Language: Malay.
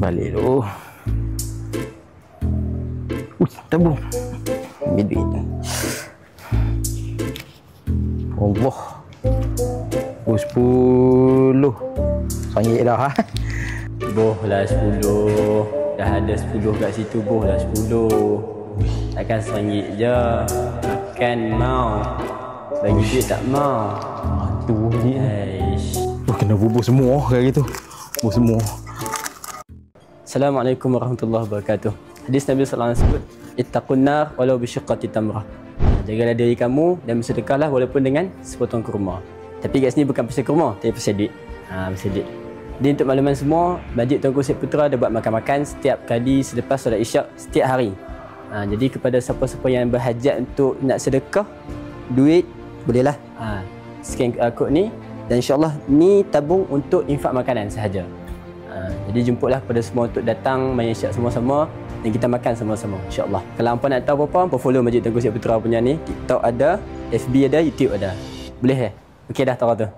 balik tu. Tabung. Ambil duit. Allah. 10 RM1 dah ha. Boh lah 10. Dah ada 10 kat situ, boh lah 10. Takkan RM1 je. Makan mau. Bagi duit tak mau. Tu ni. Kena bubuh semua kayak gitu. Bubuh semua. Assalamualaikum warahmatullahi wabarakatuh. Hadis Nabi sallallahu alaihi wasallam, ittaqun nar walau bisyiqqati tamrah. Jagalah diri kamu dan bersedekahlah walaupun dengan sepotong kurma. Tapi kat sini bukan pasal kurma, tapi pasal duit. Pasal duit. Jadi untuk makluman semua, Masjid Tunku Syed Putra ada buat makan-makan setiap kali selepas solat Isyak setiap hari. Jadi kepada siapa-siapa yang berhajat untuk nak sedekah duit, bolehlah scan kod ni, dan insya-Allah ni tabung untuk infak makanan sahaja. Jadi jumputlah kepada semua untuk datang main Isyak sama-sama dan kita makan sama-sama insya-Allah. Kalau hangpa nak tahu apa-apa, hangpa follow Masjid Tunku Syed Putra punya ni, TikTok ada, FB ada, YouTube ada. Boleh Okey dah tahu tu.